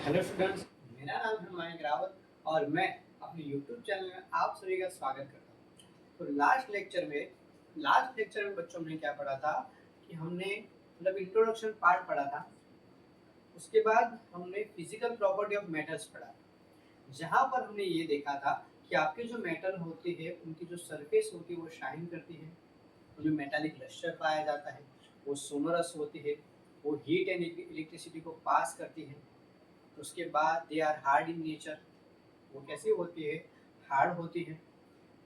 Hello students, मेरा नाम है मयंक रावत और मैं अपने यूट्यूब चैनल में आप सभी का स्वागत करता हूँ। तो लास्ट लेक्चर में बच्चों ने क्या पढ़ा था कि हमने मतलब इंट्रोडक्शन पार्ट पढ़ा था। उसके बाद हमने फिजिकल प्रॉपर्टी ऑफ मेटल्स पढ़ा, जहाँ पर हमने ये देखा था कि आपके जो मेटल होते हैं उनकी जो सरफेस होती है वो शाइन करती है, उनमें मेटालिक लस्टर पाया जाता है, वो सोनरस होती है, वो हीट एंड इलेक्ट्रिसिटी को पास करती है। उसके बाद they are hard in nature, वो कैसी होती है, हार्ड होती है।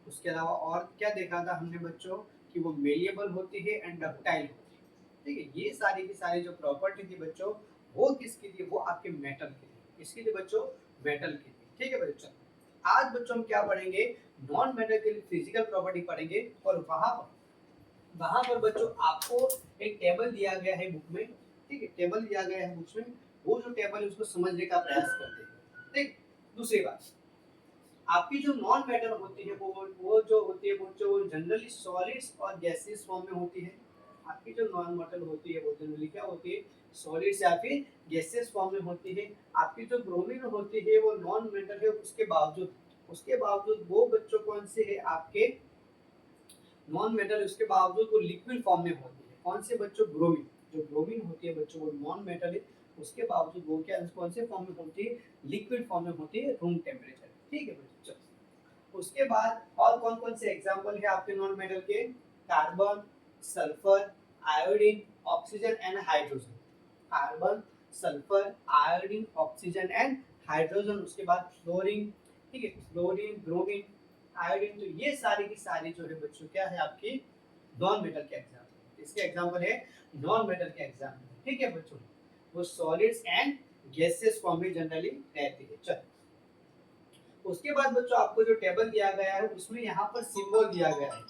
उसके अलावा और क्या देखा था हमने बच्चों कि वो मेलिएबल होती है एंड डक्टाइल होती है। ठीक है, ये सारी की सारी जो प्रॉपर्टी थी बच्चों, वो किसकी थी, वो आपके मेटल की थी। किसकी थी बच्चों, मेटल की थी। ठीक है बच्चों, आज बच्चों हम क्या पढ़ेंगे, नॉन मेटल के फिजिकल प्रॉपर्टी पढ़ेंगे। और वहां पर बच्चों आपको एक टेबल दिया गया है बुक में। ठीक है, टेबल दिया गया है बुक्स में, वो जो टेबल है उसको समझने का प्रयास करते हैं। ठीक, दूसरी बात, आपकी जो नॉन मैटर होती है वो जो होती है वो जनरली सॉलिड्स और गैसेस फॉर्म में होती है। आपकी जो नॉन मेटल होती है वो जनरली क्या होती है, सॉलिड्स या फिर गैसेस फॉर्म में होती है। आपकी जो ब्रोमीन होती है वो नॉन मेटल है, उसके बावजूद वो बच्चों कौन से है आपके नॉन मेटल, उसके बावजूद वो लिक्विड फॉर्म में होती है। कौन से बच्चों, ब्रोमीन। जो ब्रोमीन होती है बच्चों वो नॉन मेटल है, उसके बावजूद वो क्या कौन से फॉर्म में होती है, लिक्विड फॉर्म में होती है, रूम टेम्परेचर। ठीक है बच्चों, उसके बाद और कौन कौन से एग्जांपल है आपके नॉन मेटल के, carbon, sulphur, iodine, oxygen and hydrogen. Carbon, sulphur, iodine, oxygen and hydrogen. उसके बाद फ्लोरीन। ठीक है, फ्लोरीन, ब्रोमीन, आयोडीन। तो ये सारी की सारी जो है बच्चों क्या है आपकी नॉन मेटल के एग्जांपल। इसके एग्जांपल है नॉन मेटल के एग्जांपल। ठीक है बच्चों, वो सॉलिड्स एंड गैसेस फॉर्म में जनरली रहती है। चलो, उसके बाद बच्चों आपको जो टेबल दिया गया है उसमें यहाँ पर सिंबल दिया गया है।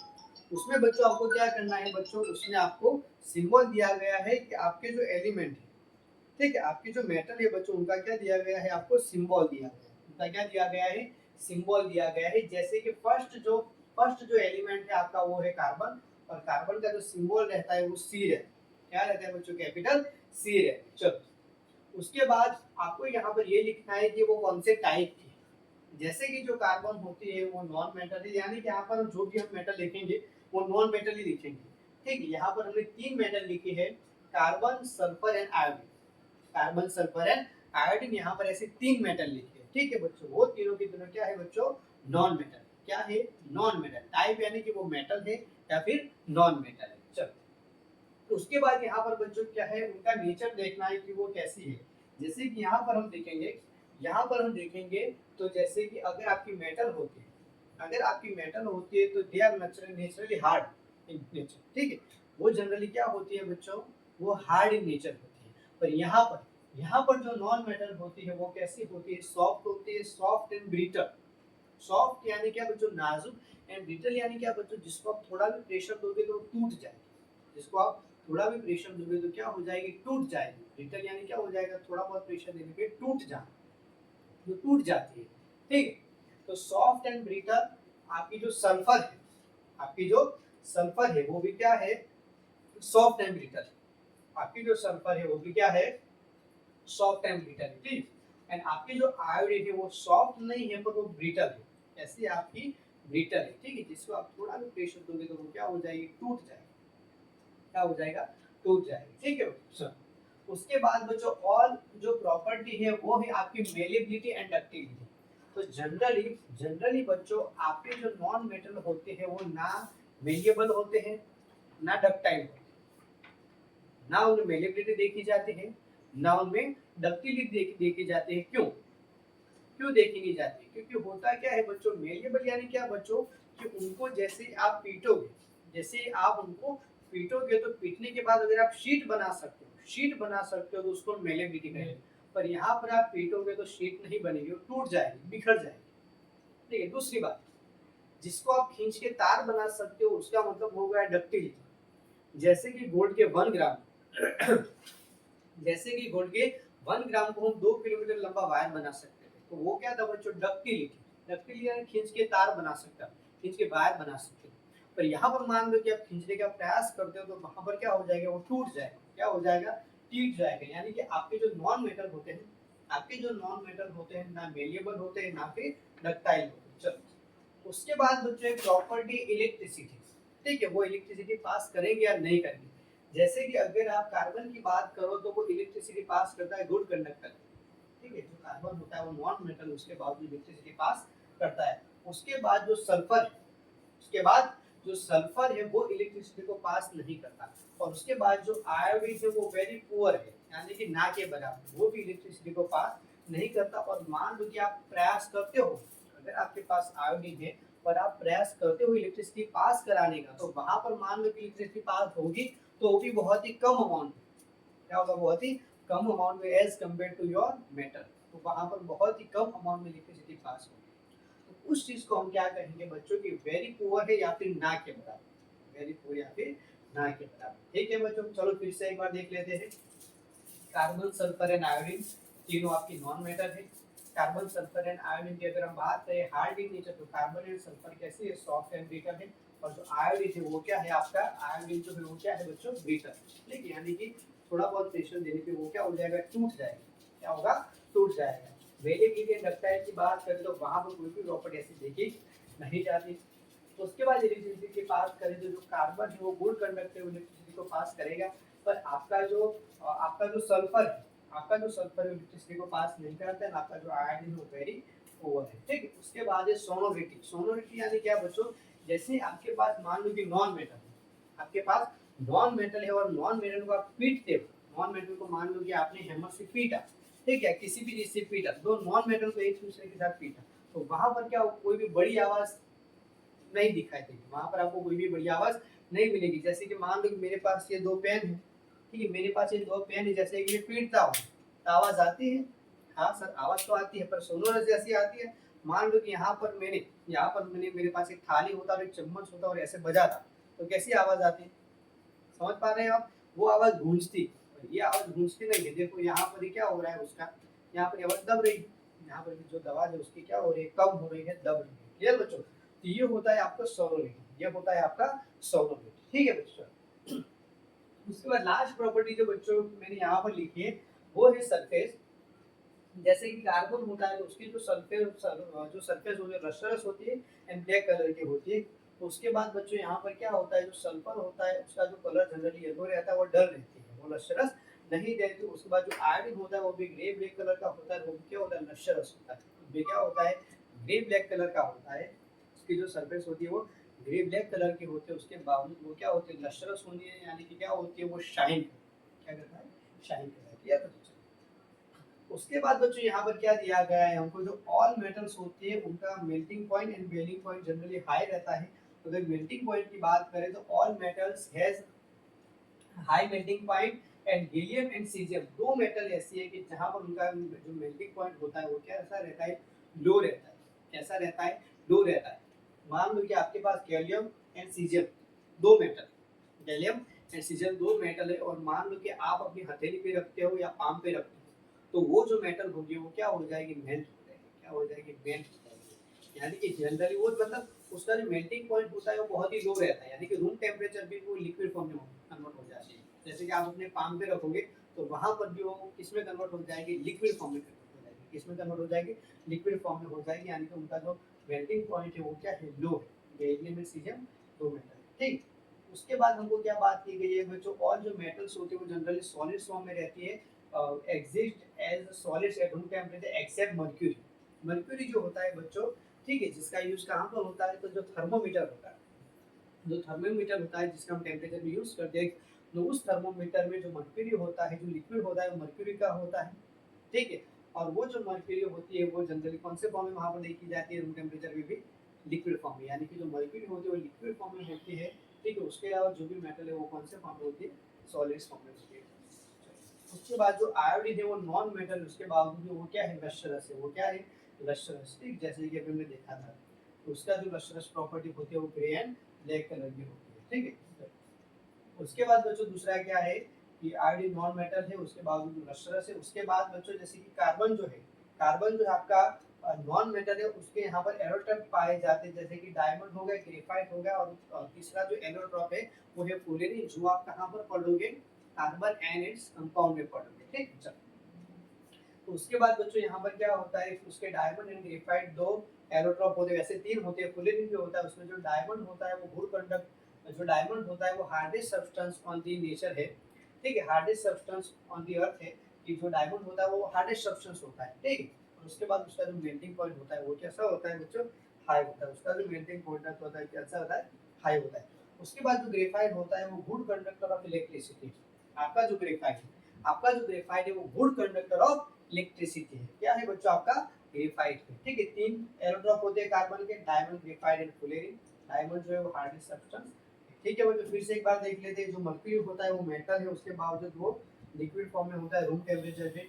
उसमें बच्चों आपको क्या करना है बच्चों, उसमें आपको सिंबल दिया गया है कि आपके जो एलिमेंट है, ठीक है, आपकी जो मेटल है बच्चों उनका क्या दिया गया है, आपको सिंबल दिया गया है। उनका क्या दिया गया है, सिंबल दिया गया है। जैसे कि फर्स्ट जो एलिमेंट है आपका वो है कार्बन, और कार्बन का जो सिंबल रहता है वो सी है। क्या रहता है बच्चों, कैपिटल सी है। चलो, उसके बाद आपको यहाँ पर ये लिखना है कि वो कौन से टाइप की। जैसे कि जो कार्बन होती है वो नॉन मेटल है, यानी कि यहाँ पर जो भी हम मेटल लिखेंगे वो नॉन मेटल ही लिखेंगे। ठीक है, यहाँ पर हमने 3 मेटल लिखे हैं, carbon, sulphur and iodine. Carbon, sulphur and iodine, यहाँ पर ऐसे 3 मेटल लिखे हैं। ठीक है बच्चों, वो तीनों की तीनों क्या है बच्चों, नॉन मेटल। क्या है, नॉन मेटल। टाइप यानी कि वो मेटल है या फिर नॉन मेटल है। चलो, उसके बाद यहाँ पर बच्चों क्या है, उनका नेचर देखना है कि वो कैसी है। जैसे कि यहाँ पर हम देखेंगे तो जैसे कि अगर आपकी मेटल होती है तो they are naturally hard in nature. ठीक है, वो जनरली क्या होती है बच्चों, वो हार्ड इन नेचर होती है। पर यहाँ पर जो नॉन मेटल होती है वो कैसी होती है, सॉफ्ट होती है, सॉफ्ट एंड ब्रिटल। सॉफ्ट यानी क्या बच्चों, नाजुक, एंड ब्रिटल यानी क्या बच्चों, जिसको आप थोड़ा भी प्रेशर दोगे तो टूट जाएगी। जिसको आप थोड़ा भी प्रेशर दोगे तो क्या हो जाएगी, टूट जाएगी। ब्रिटल यानी क्या हो जाएगा, थोड़ा बहुत प्रेशर देने पे टूट जाना, जो टूट जाती है। ठीक है, तो सॉफ्ट एंड ब्रिटल। आपकी जो सल्फर है आपकी जो सल्फर है वो भी क्या है, सॉफ्ट एंड ब्रिटल। आपकी जो सल्फर है वो भी क्या है, सॉफ्ट एंड ब्रिटल है। ठीक, एंड आपकी जो आयोडीन है वो सॉफ्ट नहीं है पर वो ब्रिटल है। ऐसी आपकी ब्रिटल है। ठीक है, जिसको आप थोड़ा भी प्रेशर दोगे तो वो क्या हो जाएगी, टूट जाएगी। क्या हो जाएगा, टूट जाएगी। ठीक है बच्चों, उसके बाद बच्चों और जो प्रॉपर्टी है वो है आपकी मेलेबिलिटी एंड डक्टिलिटी। तो जनरली बच्चों आपके जो नॉन मेटल होते हैं वो ना मेलिएबल होते हैं ना डक्टाइल होते हैं। ना उनमें मेलेबिलिटी देखी जाती है, ना उनमें डक्टिलिटी देखी जाती है। क्यों देखी नहीं जाती, क्योंकि होता क्या है बच्चों, मेलिएबल यानी क्या बच्चों, कि उनको जैसे आप पीटोगे, जैसे आप उनको पीटोगे तो पीटने के बाद अगर आप शीट बना सकते हो तो उसको मेलेबिलिटी कहेंगे। पर यहाँ पर आप पीटोगे तो शीट नहीं बनेगी, वो टूट जाएगी, बिखर जाएगी। ठीक है, दूसरी बात, जिसको आप खींच के तार बना सकते हो उसका मतलब हो गया डक्टिलिटी। जैसे कि गोल्ड के 1 ग्राम जैसे कि गोल्ड के 1 ग्राम को हम 2 किलोमीटर लंबा वायर बना सकते थे, तो वो क्या था बच्चों, डक्टिलिटी। डक्टिलिटी यानी खींच के तार बना सकता, खींच के वायर बना सकते। पर यहाँ पर मान लो कि आप खींचने का प्रयास करते हो तो वहां पर क्या हो जाएगा, वो टूट जाएगा। क्या हो जाएगा, टूट जाएगा। यानी कि आपके जो नॉन मेटल होते हैं आपके जो नॉन मेटल होते हैं ना मेलिएबल होते हैं ना फिर डक्टाइल होते हैं। चलो उसके बाद बच्चों एक प्रॉपर्टी इलेक्ट्रिसिटी, ठीक है, वो इलेक्ट्रिसिटी पास करेंगे या नहीं करेंगे। जैसे कि अगर आप कार्बन की बात करो तो वो इलेक्ट्रिसिटी पास करता है गुड कंडक्टर, ठीक है, जो कार्बन होता है वो नॉन मेटल उसके बाद इलेक्ट्रिसिटी पास करता है। उसके बाद जो सल्फर है, उसके बाद जो सल्फर है वो इलेक्ट्रिसिटी को पास नहीं करता। और उसके बाद जो आयोडीन है वो वेरी पुअर है, यानी कि ना के बराबर, वो भी इलेक्ट्रिसिटी को पास नहीं करता। और मान लो कि आप प्रयास करते हो, अगर आपके पास आयोडीन है और आप प्रयास करते हो इलेक्ट्रिसिटी पास कराने का, तो वहां पर मान लो कि इलेक्ट्रिसिटी पास होगी तो वो भी बहुत ही कम अमाउंट, क्या होगा, बहुत ही कम अमाउंट में as compare to your metal. तो वहां पर बहुत ही कम अमाउंट में इलेक्ट्रिसिटी पास होगी। तो उस चीज को हम क्या कहेंगे बच्चों की, वेरी पुअर है या फिर ना के बराबर, वेरी पुअर या फिर ना के बराबर। ठीक है बच्चों, चलो फिर से एक बार देख लेते हैं। कार्बन सल्फर एंड आयोडीन तीनों आपकी नॉन मेटल है। कार्बन सल्फर एंड आयोडीन की अगर हम बात करें हार्ड इन नेचर, तो कार्बन एंड सल्फर कैसी है, सॉफ्ट एंड ब्रिटल है। और जो आयोडीन है वो क्या है आपका, आयोडीन जो है वो क्या है बच्चों, ब्रिटल, ठीक है, यानी कि थोड़ा बहुत प्रेशर देने पे वो क्या हो जाएगा, टूट जाएगा। क्या होगा, टूट जाएगा। वेलेबिलिटी एंड डक्टाइल की बात करें तो वहां पर कोई भी प्रॉपर्टी ऐसी देखी नहीं जाती। तो उसके बाद इलेक्ट्रिसिटी की बात करें तो जो कार्बन है वो गुड कंडक्टर इलेक्ट्रिसिटी को पास करेगा। पर आपका जो सल्फर है, आपका जो सल्फर इलेक्ट्रिसिटी को पास नहीं करता है, आपका जो आयरन है वो वेरी ओवर है। ठीक है, उसके बाद है सोनोरिटी। सोनोरिटी यानी क्या बच्चों, जैसे आपके पास मान लो कि नॉन मेटल है, आपके पास नॉन मेटल है और नॉन मेटल को आप पीटते हो, नॉन मेटल को मान लो कि आपने हैमर से पीटा, ठीक है, किसी भी चीज से पीटा, दो नॉन मेटल को एक दूसरे के साथ पीटा, तो वहां पर क्या कोई भी बड़ी आवाज नहीं दिखाई देगी, वहां पर आपको कोई भी बड़ी आवाज नहीं मिलेगी। जैसे कि मान लो कि मेरे पास ये दो पेन है, ठीक है, मेरे पास ये दो पेन है, जैसे कि ये पीटता हूँ तो आवाज आती है, हाँ सर आवाज तो आती है, पर सोनोरस जैसी आती है। मान लो कि यहाँ पर मैंने मेरे पास एक थाली होता और एक चम्मच होता और ऐसे बजाता, तो कैसी आवाज आती है, समझ पा रहे हैं आप, वो आवाज गूंजती। ये आवाज गूंजती नहीं है, देखो यहाँ पर ही क्या हो रहा है उसका, यहाँ पर आवाज दब रही है, यहाँ पर जो आवाज है उसकी क्या हो रही है, कम हो रही है, दब रही है। क्लियर बच्चों, तो ये होता है आपका सोनोरिटी, ये होता है आपका सोनोरिटी। ठीक है बच्चों, उसके बाद लास्ट प्रॉपर्टी जो बच्चों मैंने यहाँ पर लिखी है वो है सरफेस। जैसे कि कार्बन होता है तो उसकी जो सरफेस होती है लस्टरस होती है एंड ब्लैक कलर की होती है। तो उसके बाद बच्चों यहाँ पर क्या होता है, जो सल्फर होता है उसका जो कलर जनरली येलो रहता है, वो डल रहती है, वो लस्टरस नहीं रहती। उसके बाद जो आयरन होता है वो भी ग्रे ब्लैक कलर का होता है, वो भी क्या होता है, लस्टरस होता है। ये क्या होता है, ग्रे ब्लैक कलर का होता है, उसकी जो सरफेस होती है वो ग्रे ब्लैक कलर की होती है। उसके बावजूद वो क्या होती है, लस्टरस होती है, यानी कि क्या होती है, वो शाइन, क्या करता है, शाइन करता है। उसके बाद बच्चों यहाँ पर क्या दिया गया है हमको, जो ऑल मेटल्स होते हैं उनका melting point and boiling point generally high रहता है। तो अगर मेल्टिंग पॉइंट की बात करें तो all metals has high melting point and helium and caesium, दो मेटल ऐसी है कि जहाँ पर उनका जो मेल्टिंग पॉइंट होता है वो कैसा रहता है, लो रहता है। कैसा रहता है, लो रहता है। मान लो कि आपके पास गैलियम एंड सीजियम दो मेटल, गैलियम एंड सीजियम दो मेटल है, और मान लो कि आप अपनी हथेली पे रखते हो या पाम पे रखते हो, तो वो जो मेटल होगी वो क्या हो जाएगी, मेल्ट हो जाएगी। क्या हो जाएगी, मेल्ट हो जाएगी। यानी कि जनरली वो मतलब उसका जो मेल्टिंग पॉइंट होता है वो बहुत ही लो रहता है, यानी कि रूम टेम्परेचर भी वो लिक्विड फॉर्म में कन्वर्ट हो जाती है। जैसे कि आप अपने पाम पे रखोगे तो वहां पर भी वो किसमें कन्वर्ट हो जाएगी, लिक्विड फॉर्म में कन्वर्ट हो जाएगी। किसमें कन्वर्ट हो जाएगी, लिक्विड फॉर्म में हो जाएगी। यानी कि उनका जो मेल्टिंग पॉइंट है वो क्या है, लो है। गैलियम में सीजियम दो मेटल, ठीक। उसके बाद हमको क्या बात की गई है बच्चों, और जो मेटल्स होती है वो जनरली सॉलिड फॉर्म में रहती है, exist as solids at room temperature except mercury. Mercury जो होता है बच्चों, ठीक है, जिसका यूज कहाँ पर होता है, तो जो थर्मोमीटर होता है, जो थर्मोमीटर होता है जिसका हम टेम्परेचर में यूज करते हैं, तो उस थर्मोमीटर में जो मर्क्यूरी होता है, जो लिक्विड होता है वो मर्क्यूरी का होता है, ठीक है। और वो जो मर्क्यूरी होती है वो जनरली कौन से फॉर्म में वहां पर देखी जाती है, रूम टेम्परेचर में भी लिक्विड फॉर्म में, यानी कि जो मर्क्यूरी होती है वो लिक्विड फॉर्म में होती है, ठीक है। उसके अलावा जो भी मेटल है वो कौन से फॉर्म में होती है, सॉलिड्स फॉर्म में होती है। उसके बाद जो आयोडीन है वो नॉन मेटल, उसके बावजूद भी वो क्या है, लस्टरस है। वो क्या है, लस्टरस, ठीक, जैसे कि अभी हमने देखा था। तो उसका जो लस्टरस प्रॉपर्टी होती है वो ग्रे एंड ब्लैक कलर की होती है, ठीक है। उसके बाद बच्चों दूसरा क्या है कि आयोडीन नॉन मेटल है, उसके बावजूद लस्टरस है। उसके बाद बच्चों जैसे कि कार्बन जो है, कार्बन जो है आपका नॉन मेटल है, उसके यहाँ पर एलोट्रॉप पाए जाते हैं, जैसे कि डायमंड हो गया, ग्रेफाइट हो गया, और तीसरा जो एलोट्रॉप है वो है फुलेरिन, जो आप कहाँ पर पढ़ोगे, कार्बन एंड इट्स कंपाउंड में पढ़ोगे, ठीक। चलो तो उसके बाद बच्चों यहाँ पर क्या होता है, उसके डायमंड एंड ग्रेफाइट दो एरोट्रॉप होते हैं, वैसे तीन होते हैं, फुलेरिन जो होता है उसमें जो डायमंड होता है वो गुड कंडक्ट, जो डायमंड होता है वो hardest substance on the nature है, ठीक है, हार्डेस्ट सब्सटेंस ऑन दी अर्थ है, कि जो डायमंड होता है वो हार्डेस्ट सब्सटेंस होता है, ठीक है। और उसके बाद उसका जो मेल्टिंग पॉइंट होता है वो कैसा होता है बच्चों, हाई होता है, उसका जो मेल्टिंग पॉइंट होता है कैसा होता है, हाई होता है। उसके बाद जो ग्रेफाइट होता है वो गुड कंडक्टर ऑफ इलेक्ट्रिसिटी, आपका जो ग्रेफाइट है, आपका जो ग्रेफाइट है वो गुड कंडक्टर ऑफ इलेक्ट्रिसिटी है, क्या है बच्चों आपका ग्रेफाइट है, ठीक है। तीन एरोट्रॉप होते हैं कार्बन के, diamond, graphite and fullerene. Diamond जो है वो हार्डेस्ट सब्सटेंस, ठीक है बच्चों। फिर से एक बार देख लेते हैं, जो मर्क्यूरी होता है वो मेटल है, उसके बावजूद वो लिक्विड फॉर्म में होता है, रूम टेम्परेचर पे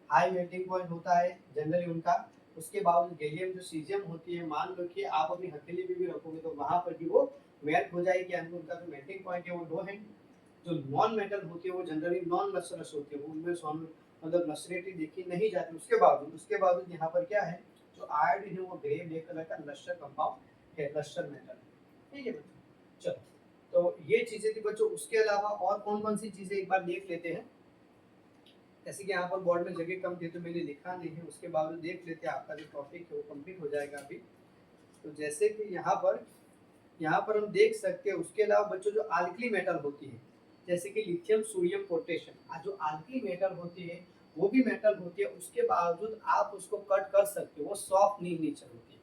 हाई मेल्टिंग पॉइंट होता है जनरली उनका। उसके बावजूद गैलियम जो सीजियम होती है, मान लो कि आप अपनी हथेली पे भी रखोगे तो वहां पर भी वो मेल्ट हो जाएगी, यानी उनका जो मेल्टिंग पॉइंट है वो लो है। जो नॉन मेटल होती है वो जनरली नॉन लस्टरस होती है, उनमें मतलब लस्टरेटी देखी नहीं जाती। उसके बावजूद यहाँ पर क्या है, जो आयोडीन है वो ग्रे ब्लैक कलर का लस्टर कंपाउंड है, लस्टर मेटल, ठीक है बच्चों। चलो, तो ये चीजें थी बच्चों। उसके अलावा और कौन कौन सी चीजें एक बार देख लेते हैं। जैसे कि यहाँ पर बोर्ड में जगह कम थी तो मैंने लिखा नहीं है, उसके बावजूद देख लेते हैं, आपका जो टॉपिक है वो कंप्लीट हो जाएगा अभी। तो जैसे कि यहाँ पर हम देख सकते हैं, उसके अलावा बच्चों जो आल्कली मेटल होती है, जैसे कि लिथियम, सोडियम, पोटेशियम, जो आल्कली मेटल होती है वो भी मेटल होती है, उसके बावजूद आप उसको कट कर सकते हो, वो सॉफ्ट नहीं नेचर होती है।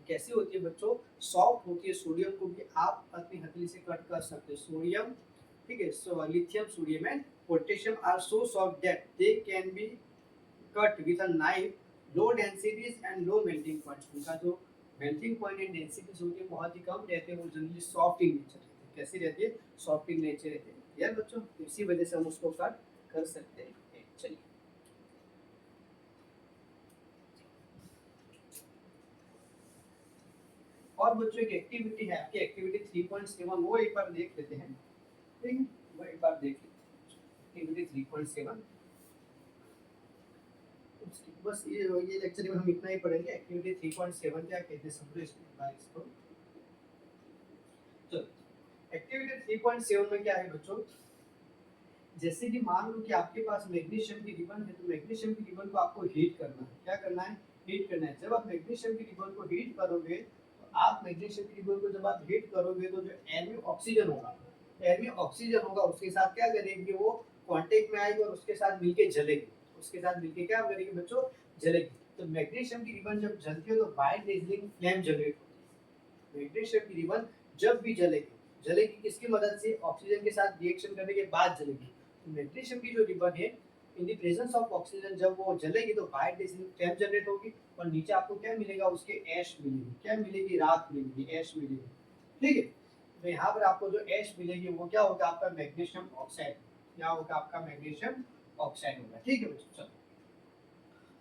कैसी होती है बच्चों, सॉफ्ट होती है। सोडियम को भी आप अपनी हथेली से कट कर सकते हो, सोडियम, ठीक है। So lithium, sodium and potassium are so soft that they can be cut with a knife, low densities and low melting point. उनका जो मेल्टिंग पॉइंट एंड डेंसिटीज होती है बहुत ही कम रहते हैं, वो जनरली सॉफ्ट इन नेचर रहती है। कैसी रहती है, सॉफ्ट इन नेचर रहती है यार बच्चों, इसी वजह से हम उसको कट कर सकते हैं। चलिए, और बच्चों एक एक्टिविटी है आपकी, एक्टिविटी 3.7, वो एक बार देख लेते हैं, ठीक है, वो एक बार देख लेते हैं एक्टिविटी 3.7। बस ये लेक्चर में हम इतना ही पढ़ेंगे। एक्टिविटी 3.7 क्या कहते हैं, समझो इसको। चलो, एक्टिविटी 3.7 में क्या है बच्चों, जैसे कि मान लो कि आपके पास मैग्नीशियम की रिबन है, तो मैग्नीशियम की रिबन को आपको हीट करना है। क्या करना है, हीट करना है। जब आप मैग्नीशियम की रिबन को हीट करोगे, तो आप मैग्नीशियम की रिबन को जब आप हीट करोगे तो जो एयर में ऑक्सीजन होगा, एयर में ऑक्सीजन होगा, उसके साथ क्या करेगी, वो कांटेक्ट में आएगी और उसके साथ मिलके जलेगी, उसके साथ मिलके क्या करेगी बच्चों, जलेगी। तो मैग्नीशियम की रिबन जब जलती है तो वाइट रेजलिंग फ्लेम जनरेट होती है। मैग्नीशियम की रिबन जब भी जलेगी, जलेगी किसकी मदद से, ऑक्सीजन के साथ रिएक्शन करने के बाद जलेगी। तो मैग्नीशियम की जो रिबन है, in the presence of oxygen जब वो जलेगी तो वाइट रेजलिंग फ्लेम जनरेट होगी, और नीचे आपको क्या मिलेगा, उसके ऐश मिलेगी, क्या मिलेगी, राख मिलेगी, ऐश मिलेगी, ठीक है। तो यहाँ पर आपको जो ऐश मिलेगी वो क्या होगा, आपका मैग्नीशियम ऑक्साइड, क्या होगा, आपका मैग्नीशियम ऑक्साइड होगा, ठीक है बच्चों। चलो,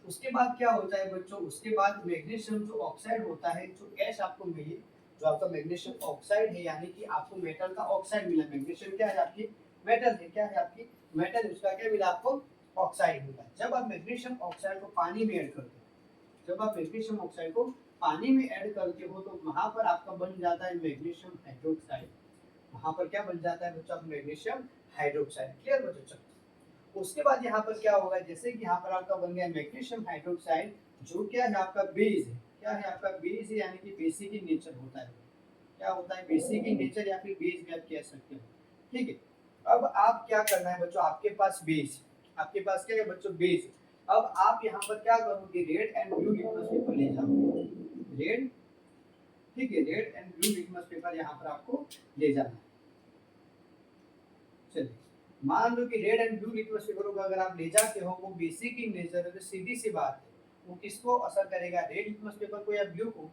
उसके बाद क्या होता है बच्चों, उसके बाद मैग्नीशियम जो ऑक्साइड होता है, जो ऐश आपको मिली, जो आपका मैग्नीशियम ऑक्साइड है, यानी कि आपको मेटल का ऑक्साइड मिला। मैग्नीशियम क्या है आपकी, मेटल है, क्या है आपकी, मेटल, उसका क्या मिला आपको, ऑक्साइड मिला। जब आप मैग्नीशियम ऑक्साइड को पानी में ऐड करते हो, जब आप मैग्नीशियम ऑक्साइड को पानी में ऐड करते हो तो वहां पर आपका बन जाता है मैग्नीशियम हाइड्रोक्साइड। वहां पर क्या बन जाता है बच्चों, मैग्नीशियम हाइड्रोक्साइड। क्लियर बच्चों। उसके बाद यहाँ पर क्या होगा, जैसे कि यहाँ पर आपका बन गया मैग्नीशियम हाइड्रोक्साइड, जो क्या है आपका बेस है, क्या है आपका बेस है, यानी कि बेसिक इन नेचर होता है। क्या होता है, बेसिक इन नेचर या फिर बेस भी आप कह सकते हो, ठीक है। अब आप क्या करना है बच्चों, आपके पास बेस, आपके पास क्या है बच्चों, बेस। अब आप यहाँ पर क्या करोगे, red and blue litmus paper ले जाओ, रेड, ठीक है, red and blue litmus paper यहाँ पर आपको ले जाना है। चलिए, मान लो कि red and blue litmus paper को अगर आप ले जाते हो, वो बेसिक इन नेचर है, तो सीधी सी बात है, वो किसको असर करेगा, रेड लिटमस पेपर को या ब्लू को,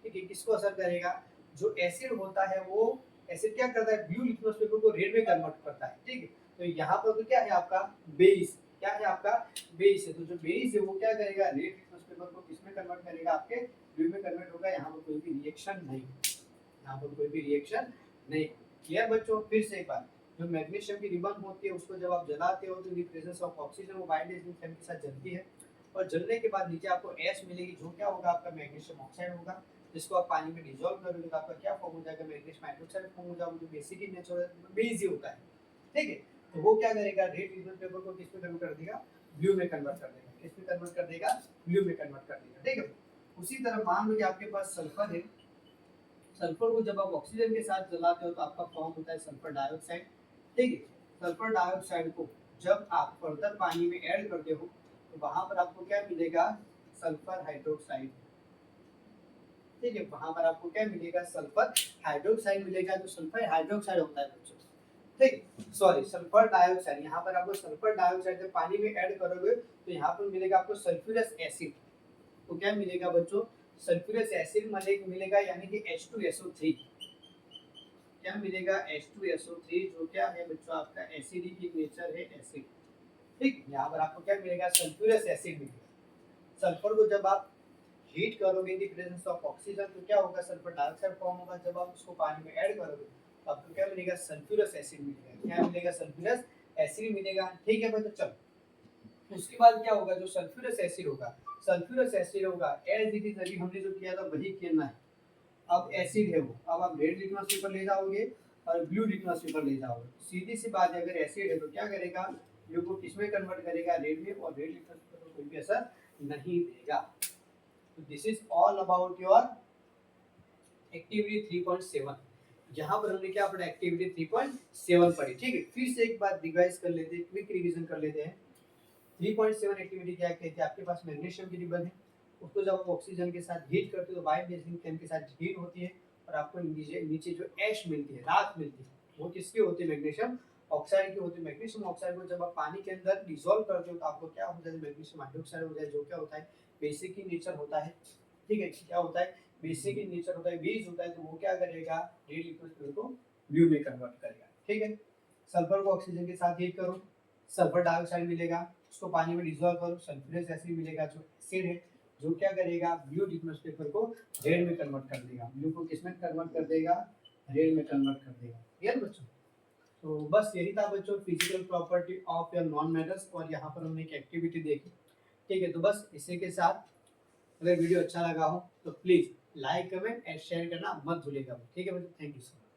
ठीक है, किसको असर करेगा, जो एसिड होता है वो एसिड क्या करता है, ब्लू लिटमस पेपर को रेड में कन्वर्ट करता है, ठीक है। तो यहाँ पर तो क्या है आपका बेस, क्या है आपका बेस है, तो जो बेस है वो क्या करेगा, रेड लिटमस पेपर को किसमें कन्वर्ट करेगा, आपके ब्लू में कन्वर्ट होगा। यहाँ पर कोई भी रिएक्शन नहीं, यहाँ पर कोई भी रिएक्शन नहीं। क्लियर बच्चों, फिर से एक बार, जो मैग्नीशियम की रिबन होती है उसको जब आप जलाते हो तो इन प्रेजेंस ऑफ ऑक्सीजन वो वाइड रेजलिंग फ्लेम के साथ जलती है, और जलने के बाद नीचे आपको ऐश मिलेगी, जो क्या होगा, आपका मैग्नीशियम ऑक्साइड होगा, जिसको आप पानी में डिसॉल्व करोगे तो आपका क्या फॉर्म हो जाएगा, मैग्नीशियम हाइड्रोक्साइड फॉर्म हो जाएगा, जो बेसिक इन नेचर बेस ही होता है, ठीक है। तो वो क्या करेगा, रेड लिटमस पेपर को किस में कन्वर्ट कर देगा, ब्लू में कन्वर्ट कर देगा। किस में कन्वर्ट कर देगा? ब्लू में कन्वर्ट कर देगा। ठीक है। उसी तरह मान लो कि आपके पास सल्फर है, सल्फर को जब आप ऑक्सीजन के साथ जलाते हो तो आपका फॉर्म होता है सल्फर डाइऑक्साइड। ठीक है। सल्फर डाइऑक्साइड को जब आप फर्दर पानी में ऐड करते हो तो वहां पर आपको क्या मिलेगा? Sulphur hydroxide. ठीक है, वहां पर आपको क्या मिलेगा? सल्फर हाइड्रोक्साइड मिलेगा। जो सल्फर हाइड्रोक्साइड होता है बच्चों, ठीक, सॉरी सल्फर डाइऑक्साइड, यहाँ पर आपको सल्फर डाइऑक्साइड जब पानी में ऐड करोगे तो यहाँ पर मिलेगा आपको सल्फ्यूरस एसिड। तो क्या मिलेगा बच्चों? सल्फ्यूरस एसिड मिलेगा, यानी कि H2SO3। क्या मिलेगा? H2SO3, जो क्या है बच्चों आपका एसिडिक इन नेचर है, एसिड। ठीक, यहाँ पर आपको क्या मिलेगा? सल्फ्यूरस एसिड मिलेगा। सल्फर को जब आप हीट करोगे in the presence of oxygen तो क्या होगा? सल्फर डाइऑक्साइड फॉर्म होगा। जब आप उसको पानी में ऐड करोगे तो आपको क्या मिलेगा? सल्फ्यूरस एसिड मिलेगा। क्या मिलेगा? सल्फ्यूरस एसिड मिलेगा। ठीक है बच्चों, चलो उसके बाद क्या होगा? जो सल्फ्यूरस एसिड होगा, सल्फ्यूरस एसिड होगा एज इट इज, अभी हमने जो किया था वही करना है। अब एसिड है वो, अब आप रेड लिटमस पेपर ले जाओगे और ब्लू लिटमस पेपर ले जाओगे। सीधी सी बात है, अगर एसिड है तो क्या करेगा? ब्लू को किसमें कन्वर्ट करेगा? रेड में, और रेड लिटमस पेपर को कोई भी असर नहीं देगा। तो this is all about your activity 3.7। यहाँ पर हमने क्या पढ़ा? एक्टिविटी 3.7 पढ़ी। ठीक है, फिर से एक बार रिवाइज कर लेते हैं, क्विक रिवीजन कर लेते हैं। 3.7 एक्टिविटी क्या कहती है? आपके पास मैग्नीशियम की रिबन है, उसको जब आप ऑक्सीजन के साथ हीट करते हो तो वाइट बेसिन फ्लेम के साथ हीट होती है और आपको नीचे जो ऐश मिलती है, राख मिलती है, वो किसकी होती है? मैग्नीशियम ऑक्साइड की होती है। मैग्नीशियम ऑक्साइड को जब आप पानी के अंदर डिसॉल्व करते हो तो आपको क्या हो जाता है? मैग्नीशियम हाइड्रोक्साइड हो जाए, जो क्या होता है? बेसिक इन नेचर होता है। ठीक है, क्या होता है? बेसिक इन नेचर होता है, बेस होता है। तो वो क्या करेगा? रेड लिक्विड को ब्लू में कन्वर्ट करेगा। ठीक है, सल्फर को ऑक्सीजन के साथ हीट करो, सल्फर डाइऑक्साइड मिलेगा, उसको पानी में डिसॉल्व करो, सल्फ्यूरस एसिड मिलेगा जो एसिड है, जो क्या करेगा? ब्लू लिटमस पेपर को रेड में कन्वर्ट कर देगा। ब्लू को किस में कन्वर्ट कर देगा? रेड में कन्वर्ट कर देगा। क्लियर बच्चों? तो बस यही था बच्चों physical property of your non metals, और यहाँ पर हमने एक एक्टिविटी देखी। ठीक है, तो बस इसी के साथ अगर वीडियो अच्छा लगा हो तो please like, comment and share करना मत भूलिएगा। ठीक है बच्चों, थैंक यू सो मच।